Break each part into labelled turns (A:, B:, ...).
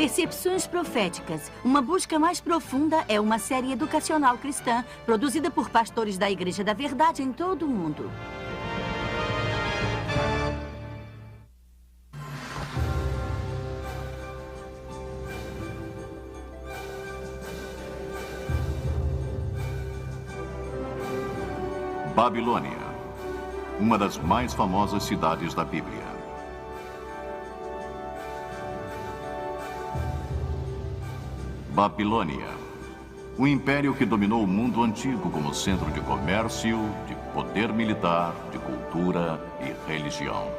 A: Percepções Proféticas. Uma busca mais profunda é uma série educacional cristã produzida por pastores da Igreja da Verdade em todo o mundo.
B: Babilônia, uma das mais famosas cidades da Bíblia. Babilônia, um império que dominou o mundo antigo como centro de comércio, de poder militar, de cultura e religião.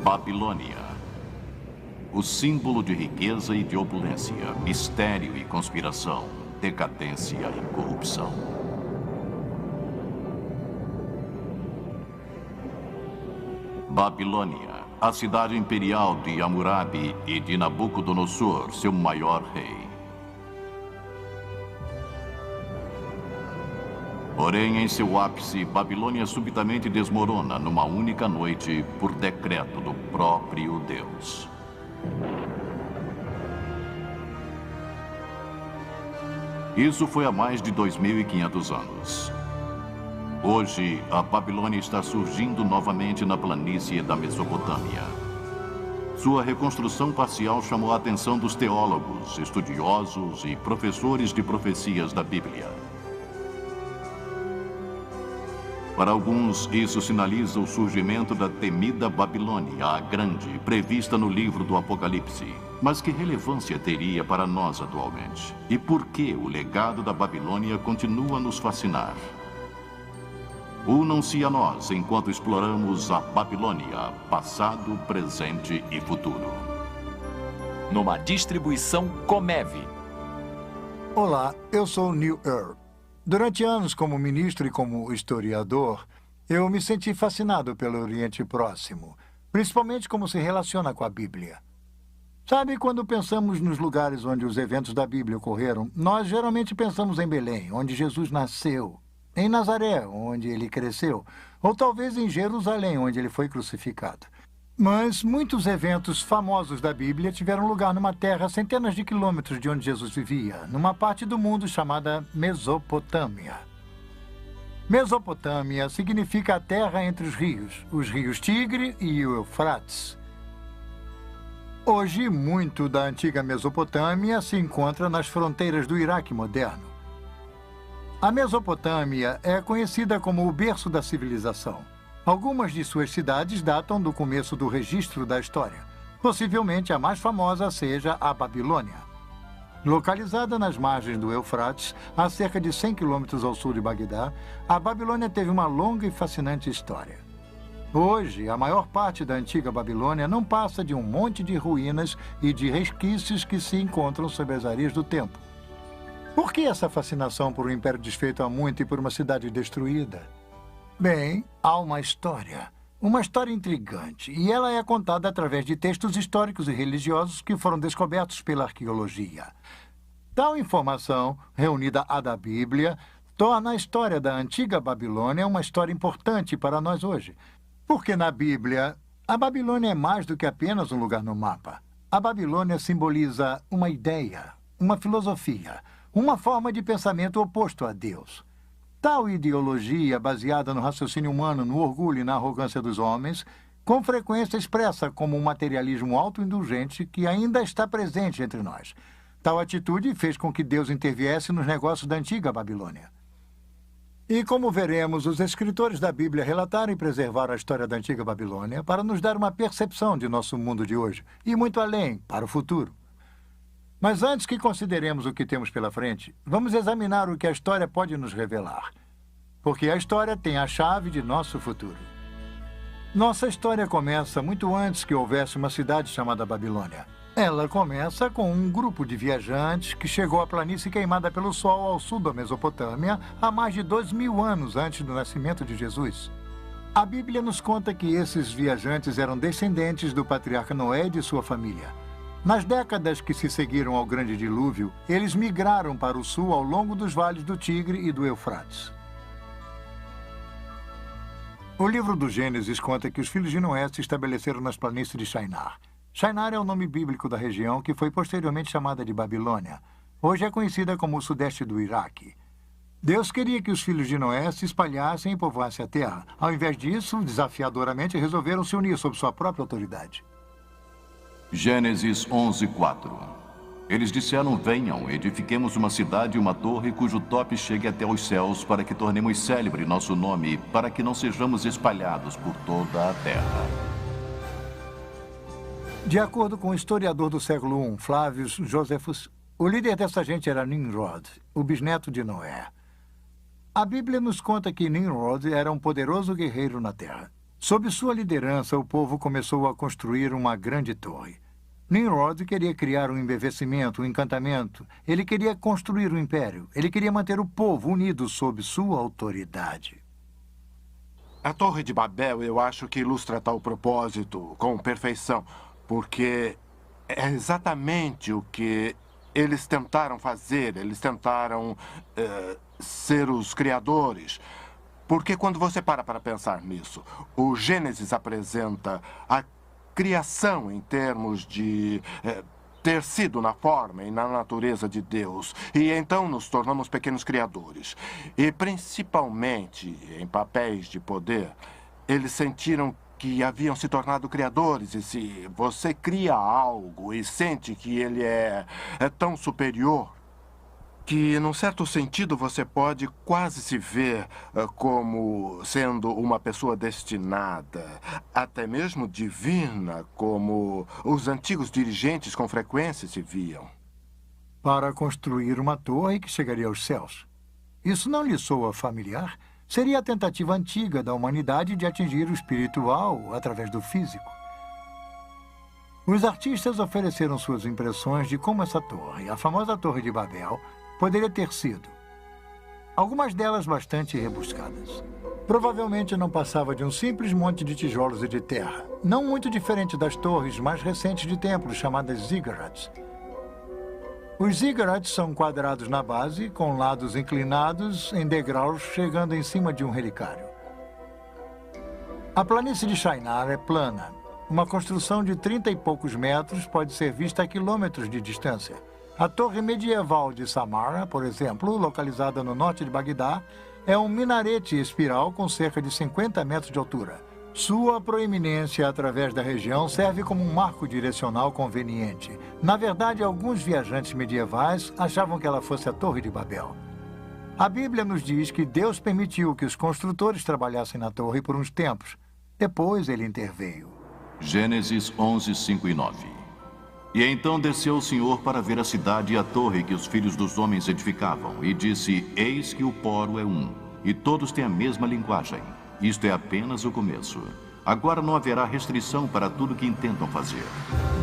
B: Babilônia, o símbolo de riqueza e de opulência, mistério e conspiração, decadência e corrupção. Babilônia, a cidade imperial de Hammurabi e de Nabucodonosor, seu maior rei. Porém, em seu ápice, Babilônia subitamente desmorona numa única noite por decreto do próprio Deus. Isso foi há mais de 2.500 anos. Hoje, a Babilônia está surgindo novamente na planície da Mesopotâmia. Sua reconstrução parcial chamou a atenção dos teólogos, estudiosos e professores de profecias da Bíblia. Para alguns, isso sinaliza o surgimento da temida Babilônia, a Grande, prevista no livro do Apocalipse. Mas que relevância teria para nós atualmente? E por que o legado da Babilônia continua a nos fascinar? Unam-se a nós enquanto exploramos a Babilônia, passado, presente e futuro.
C: Numa distribuição Comev.
D: Olá, eu sou Neil Earl. Durante anos como ministro e como historiador, eu me senti fascinado pelo Oriente Próximo, principalmente como se relaciona com a Bíblia. Sabe, quando pensamos nos lugares onde os eventos da Bíblia ocorreram, nós geralmente pensamos em Belém, onde Jesus nasceu, em Nazaré, onde ele cresceu, ou talvez em Jerusalém, onde ele foi crucificado. Mas muitos eventos famosos da Bíblia tiveram lugar numa terra a centenas de quilômetros de onde Jesus vivia, numa parte do mundo chamada Mesopotâmia. Mesopotâmia significa a terra entre os rios Tigre e o Eufrates. Hoje, muito da antiga Mesopotâmia se encontra nas fronteiras do Iraque moderno. A Mesopotâmia é conhecida como o berço da civilização. Algumas de suas cidades datam do começo do registro da história. Possivelmente a mais famosa seja a Babilônia. Localizada nas margens do Eufrates, a cerca de 100 quilômetros ao sul de Bagdá, a Babilônia teve uma longa e fascinante história. Hoje, a maior parte da antiga Babilônia não passa de um monte de ruínas e de resquícios que se encontram sob as areias do tempo. Por que essa fascinação por um império desfeito há muito e por uma cidade destruída? Bem, há uma história intrigante, e ela é contada através de textos históricos e religiosos que foram descobertos pela arqueologia. Tal informação, reunida à da Bíblia, torna a história da antiga Babilônia uma história importante para nós hoje. Porque na Bíblia, a Babilônia é mais do que apenas um lugar no mapa. A Babilônia simboliza uma ideia, uma filosofia, uma forma de pensamento oposto a Deus. Tal ideologia, baseada no raciocínio humano, no orgulho e na arrogância dos homens, com frequência expressa como um materialismo autoindulgente que ainda está presente entre nós. Tal atitude fez com que Deus interviesse nos negócios da antiga Babilônia. E como veremos, os escritores da Bíblia relataram e preservaram a história da antiga Babilônia para nos dar uma percepção de nosso mundo de hoje, e muito além, para o futuro. Mas antes que consideremos o que temos pela frente, vamos examinar o que a história pode nos revelar. Porque a história tem a chave de nosso futuro. Nossa história começa muito antes que houvesse uma cidade chamada Babilônia. Ela começa com um grupo de viajantes que chegou à planície queimada pelo sol ao sul da Mesopotâmia há mais de 2.000 anos antes do nascimento de Jesus. A Bíblia nos conta que esses viajantes eram descendentes do patriarca Noé e de sua família. Nas décadas que se seguiram ao Grande Dilúvio, eles migraram para o sul ao longo dos vales do Tigre e do Eufrates. O livro do Gênesis conta que os filhos de Noé se estabeleceram nas planícies de Shinar. Shinar é o nome bíblico da região que foi posteriormente chamada de Babilônia. Hoje é conhecida como o sudeste do Iraque. Deus queria que os filhos de Noé se espalhassem e povoassem a terra. Ao invés disso, desafiadoramente resolveram se unir sob sua própria autoridade.
B: Gênesis 11:4. Eles disseram: venham, edifiquemos uma cidade e uma torre cujo tope chegue até os céus, para que tornemos célebre nosso nome, para que não sejamos espalhados por toda a terra.
D: De acordo com o historiador do século I, Flavius Josephus, o líder dessa gente era Nimrod, o bisneto de Noé. A Bíblia nos conta que Nimrod era um poderoso guerreiro na terra. Sob sua liderança, o povo começou a construir uma grande torre. Nimrod queria criar um embevecimento, um encantamento. Ele queria construir um império. Ele queria manter o povo unido sob sua autoridade.
E: A Torre de Babel, eu acho que ilustra tal propósito com perfeição, porque é exatamente o que eles tentaram fazer. Eles tentaram ser os criadores. Porque quando você para pensar nisso, o Gênesis apresenta a criação em termos de ter sido na forma e na natureza de Deus. E então nos tornamos pequenos criadores. E principalmente em papéis de poder, eles sentiram que haviam se tornado criadores. E se você cria algo e sente que ele é tão superior, que, num certo sentido, você pode quase se ver como sendo uma pessoa destinada, até mesmo divina, como os antigos dirigentes com frequência se viam.
D: Para construir uma torre que chegaria aos céus. Isso não lhe soa familiar? Seria a tentativa antiga da humanidade de atingir o espiritual através do físico. Os artistas ofereceram suas impressões de como essa torre, a famosa Torre de Babel, poderia ter sido. Algumas delas bastante rebuscadas. Provavelmente não passava de um simples monte de tijolos e de terra, não muito diferente das torres mais recentes de templos chamadas ziggurats. Os ziggurats são quadrados na base, com lados inclinados em degraus chegando em cima de um relicário. A planície de Shinar é plana. Uma construção de 30 e poucos metros pode ser vista a quilômetros de distância. A torre medieval de Samarra, por exemplo, localizada no norte de Bagdá, é um minarete espiral com cerca de 50 metros de altura. Sua proeminência através da região serve como um marco direcional conveniente. Na verdade, alguns viajantes medievais achavam que ela fosse a Torre de Babel. A Bíblia nos diz que Deus permitiu que os construtores trabalhassem na torre por uns tempos. Depois ele interveio.
B: Gênesis 11, 5 e 9. E então desceu o Senhor para ver a cidade e a torre que os filhos dos homens edificavam, e disse: eis que o poro é um, e todos têm a mesma linguagem. Isto é apenas o começo. Agora não haverá restrição para tudo que intentam fazer.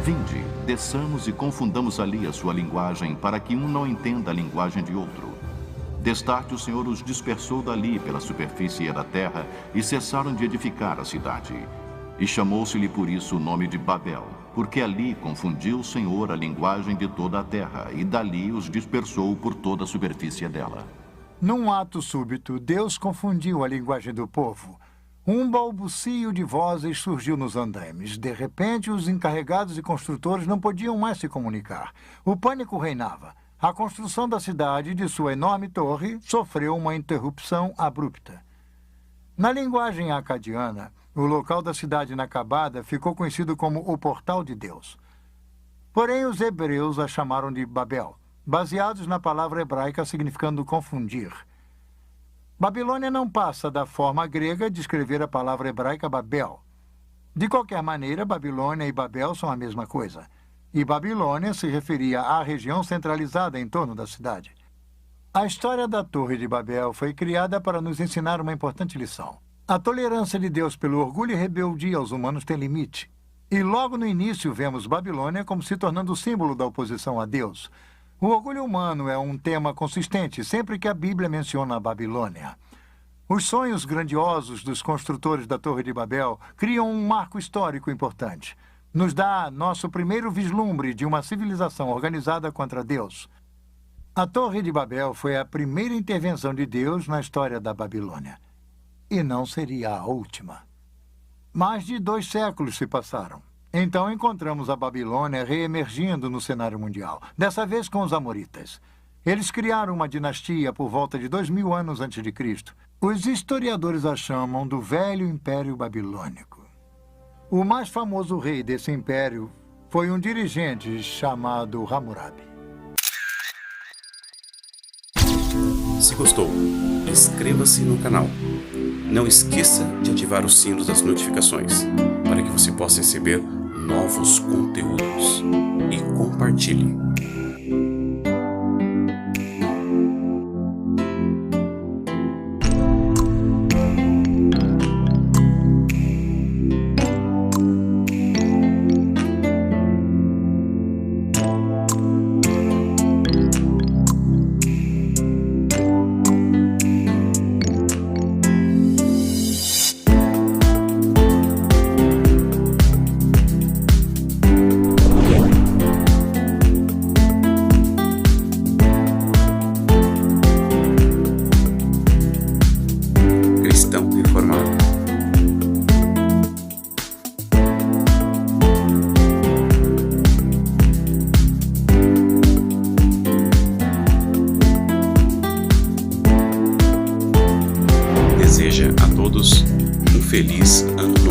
B: Vinde, desçamos e confundamos ali a sua linguagem, para que um não entenda a linguagem de outro. Destarte o Senhor os dispersou dali pela superfície da terra, e cessaram de edificar a cidade. E chamou-se-lhe por isso o nome de Babel, porque ali confundiu o Senhor a linguagem de toda a terra, e dali os dispersou por toda a superfície dela.
D: Num ato súbito, Deus confundiu a linguagem do povo. Um balbucio de vozes surgiu nos andaimes. De repente, os encarregados e construtores não podiam mais se comunicar. O pânico reinava. A construção da cidade e de sua enorme torre sofreu uma interrupção abrupta. Na linguagem acadiana, o local da cidade inacabada ficou conhecido como o Portal de Deus. Porém, os hebreus a chamaram de Babel, baseados na palavra hebraica significando confundir. Babilônia não passa da forma grega de escrever a palavra hebraica Babel. De qualquer maneira, Babilônia e Babel são a mesma coisa. E Babilônia se referia à região centralizada em torno da cidade. A história da Torre de Babel foi criada para nos ensinar uma importante lição. A tolerância de Deus pelo orgulho e rebeldia aos humanos tem limite. E logo no início vemos Babilônia como se tornando o símbolo da oposição a Deus. O orgulho humano é um tema consistente sempre que a Bíblia menciona a Babilônia. Os sonhos grandiosos dos construtores da Torre de Babel criam um marco histórico importante. Nos dá nosso primeiro vislumbre de uma civilização organizada contra Deus. A Torre de Babel foi a primeira intervenção de Deus na história da Babilônia. e não seria a última. Mais de 2 séculos se passaram. Então encontramos a Babilônia reemergindo no cenário mundial, dessa vez com os amoritas. Eles criaram uma dinastia por volta de 2000 anos antes de Cristo. Os historiadores a chamam do Velho Império Babilônico. O mais famoso rei desse império foi um dirigente chamado Hammurabi.
F: Se gostou, inscreva-se no canal. Não esqueça de ativar o sino das notificações para que você possa receber novos conteúdos. E compartilhe. Deseja a todos um feliz ano.